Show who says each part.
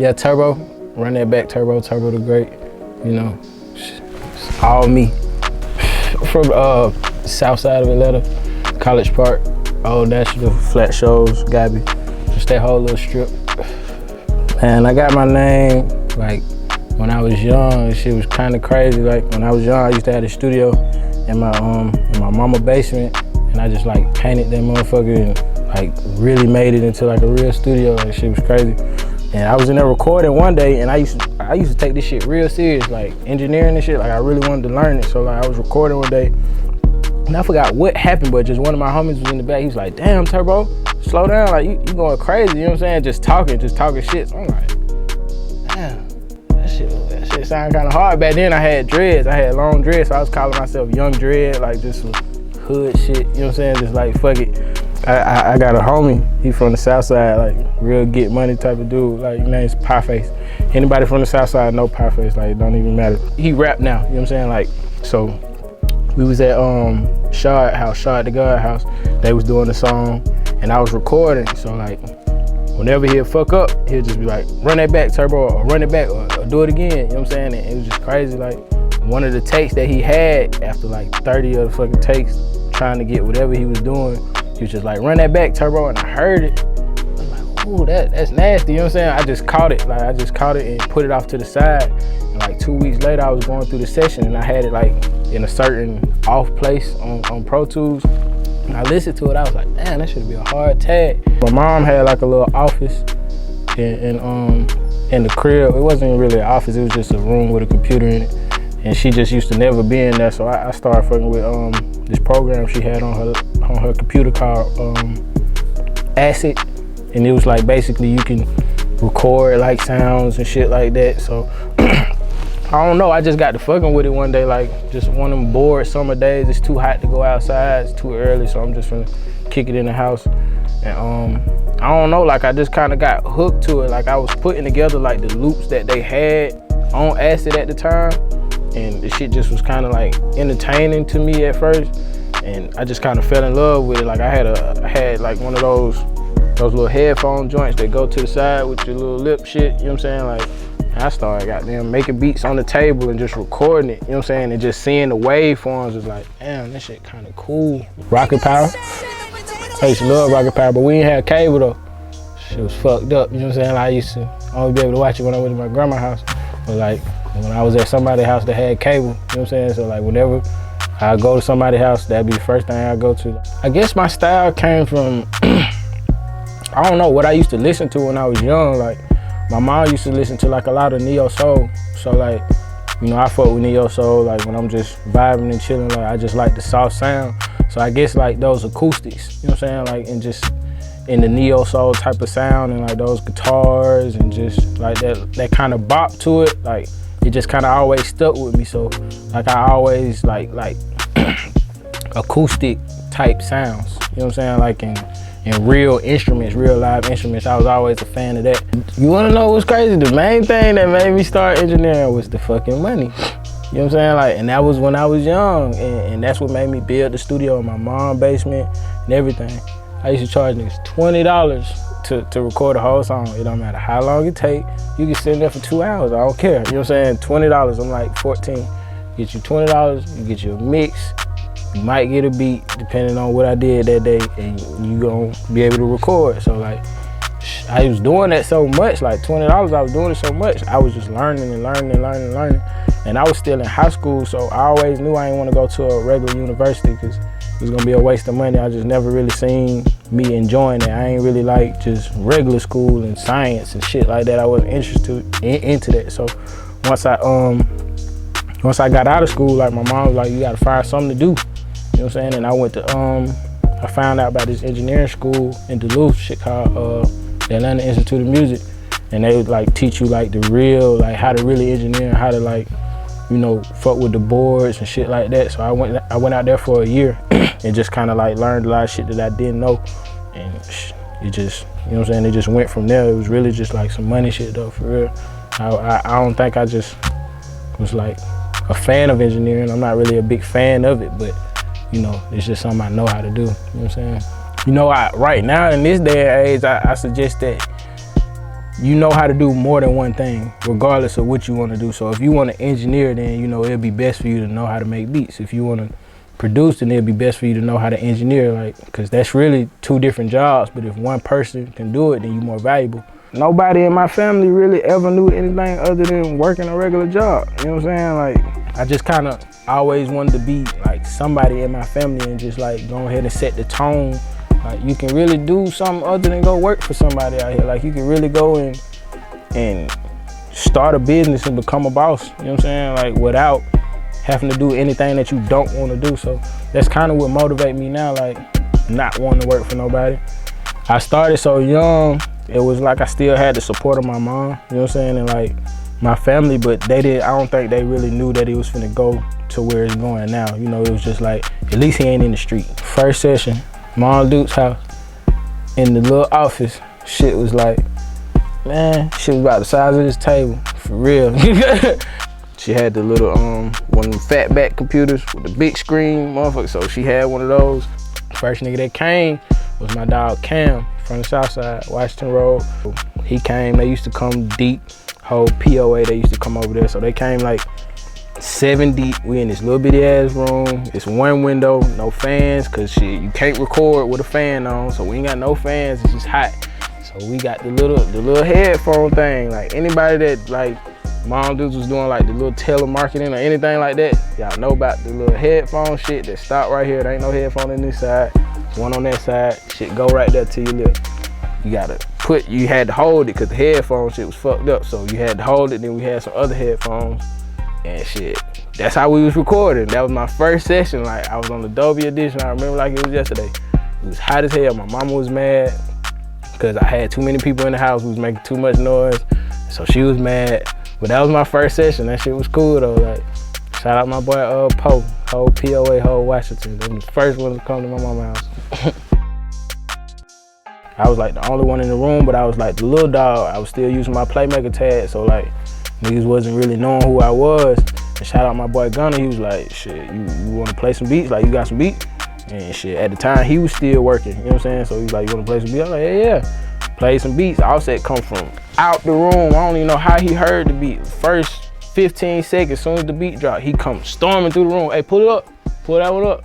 Speaker 1: Yeah, Turbo, run that back, Turbo the Great. You know, it's all me. From south side of Atlanta, College Park, Old National, Flat Shoals, Gabby, just that whole little strip. Man, I got my name like when I was young. Shit was kind of crazy. Like when I was young, I used to have a studio in my mama basement, and I just like painted that motherfucker and like really made it into like a real studio. Like shit was crazy. And I was in there recording one day, and I used to take this shit real serious, like engineering and shit. Like I really wanted to learn it. So like I was recording one day, and I forgot what happened, but just one of my homies was in the back. He was like, "Damn, Turbo, slow down, like you going crazy." You know what I'm saying? Just talking shit. So I'm like, damn, that shit sounded kind of hard. Back then I had dreads. I had long dreads, so I was calling myself Young Dread, like just some hood shit. You know what I'm saying? Just like fuck it. I got a homie, he from the south side, like real get money type of dude, like his name's Pieface. Anybody from the south side know Pieface, like it don't even matter. He rap now, you know what I'm saying? Like, so we was at Shard the God house, they was doing the song and I was recording, so like whenever he'll fuck up, he'll just be like, run that back, Turbo, or run it back, or do it again, you know what I'm saying? And it was just crazy, like one of the takes that he had after like 30 of the fucking takes, trying to get whatever he was doing, he was just like, run that back, Turbo, and I heard it. I was like, ooh, that's nasty, you know what I'm saying? I just caught it and put it off to the side. And like 2 weeks later, I was going through the session and I had it like in a certain off place on Pro Tools. And I listened to it, I was like, damn, that should be a hard tag. My mom had like a little office in the crib. It wasn't really an office, it was just a room with a computer in it. And she just used to never be in there, so I started fucking with this program she had on her computer called Acid, and it was like basically you can record like sounds and shit like that. So I don't know, I just got to fucking with it one day, like just one of them bored summer days. It's too hot to go outside, it's too early, so I'm just gonna kick it in the house. And I don't know, like I just kind of got hooked to it. Like I was putting together like the loops that they had on Acid at the time, and the shit just was kind of like entertaining to me at first, and I just kind of fell in love with it. Like I had like one of those little headphone joints that go to the side with your little lip shit, you know what I'm saying? Like I started goddamn making beats on the table and just recording it, you know what I'm saying? And just seeing the waveforms was like, damn, that shit kind of cool. Rocket Power, I used to love Rocket Power, but we didn't have cable though. Shit was fucked up, you know what I'm saying? Like, I used to only be able to watch it when I went to my grandma's house, but like when I was at somebody's house that had cable, you know what I'm saying? So like whenever I go to somebody's house, that'd be the first thing I go to. I guess my style came from, I don't know, what I used to listen to when I was young. Like my mom used to listen to like a lot of neo soul. So like, you know, I fuck with neo soul, like when I'm just vibing and chilling, like I just like the soft sound. So I guess like those acoustics, you know what I'm saying? Like, and just in the neo soul type of sound, and like those guitars and just like that kind of bop to it, like it just kind of always stuck with me. So like I always like acoustic type sounds, you know what I'm saying? Like in real instruments, real live instruments, I was always a fan of that. You wanna know what's crazy? The main thing that made me start engineering was the fucking money. You know what I'm saying? Like, and that was when I was young, and that's what made me build the studio in my mom's basement and everything. I used to charge niggas $20 to record a whole song. It don't matter how long it take. You can sit there for 2 hours, I don't care. You know what I'm saying? $20, I'm like 14. Get you $20, you get you a mix. You might get a beat depending on what I did that day, and you gonna be able to record. So like, I was doing that so much, like $20, I was doing it so much. I was just learning and learning and learning and learning. And I was still in high school, so I always knew I didn't want to go to a regular university because it was gonna be a waste of money. I just never really seen me enjoying it. I ain't really like just regular school and science and shit like that. I wasn't interested into that. So once I got out of school, like my mom was like, you gotta find something to do. You know what I'm saying? And I went to, I found out about this engineering school in Duluth, shit called the Atlanta Institute of Music. And they would like teach you like the real, like how to really engineer, how to like, you know, fuck with the boards and shit like that. So I went out there for a year and just kind of like learned a lot of shit that I didn't know. And it just, you know what I'm saying, it just went from there. It was really just like some money shit though, for real. I don't think I just was like a fan of engineering. I'm not really a big fan of it, but you know, it's just something I know how to do, you know what I'm saying? You know, right now in this day and age, I suggest that you know how to do more than one thing, regardless of what you want to do. So if you want to engineer, then you know it'll be best for you to know how to make beats. If you want to produce, then it'll be best for you to know how to engineer, like, because that's really two different jobs. But if one person can do it, then you're more valuable. Nobody in my family really ever knew anything other than working a regular job. You know what I'm saying? Like, I just kind of always wanted to be like somebody in my family and just like go ahead and set the tone. Like, you can really do something other than go work for somebody out here. Like, you can really go and start a business and become a boss, you know what I'm saying? Like, without having to do anything that you don't want to do. So that's kind of what motivates me now, like not wanting to work for nobody. I started so young, it was like I still had the support of my mom, you know what I'm saying? And like my family, but I don't think they really knew that it was finna go to where it's going now. You know, it was just like, at least he ain't in the street. First session, Mom Duke's house, in the little office, shit was like, man, shit was about the size of this table, for real. She had the little, one of the fat back computers with the big screen, motherfucker, so she had one of those. First nigga that came was my dog Cam from the south side, Washington Road. He came, they used to come deep, whole POA, they used to come over there, so they came like 7 deep. We in this little bitty ass room. It's one window, no fans, cause shit, you can't record with a fan on, so we ain't got no fans, it's just hot. So we got the little headphone thing. Like anybody that like Mom Dudes was doing like the little telemarketing or anything like that, y'all know about the little headphone shit that stop right here. There ain't no headphone on this side, one on that side, shit go right there to your lip. You had to hold it because the headphone shit was fucked up, so you had to hold it. Then we had some other headphones and shit. That's how we was recording. That was my first session. Like, I was on the Dolby Edition. I remember like it was yesterday. It was hot as hell. My mama was mad because I had too many people in the house. We was making too much noise, so she was mad. But that was my first session. That shit was cool though. Like, shout out my boy Poe, whole POA, whole Washington. They were the first one to come to my mama's house. I was like the only one in the room, but I was like the little dog. I was still using my Playmaker tag, so like niggas wasn't really knowing who I was. And shout out my boy Gunner. He was like, shit, you want to play some beats? Like, you got some beats? And shit, at the time he was still working. You know what I'm saying? So he was like, you want to play some beats? I was like, yeah. Play some beats. Offset come from out the room. I don't even know how he heard the beat. First 15 seconds, as soon as the beat dropped, he come storming through the room. Hey, pull it up. Pull that one up.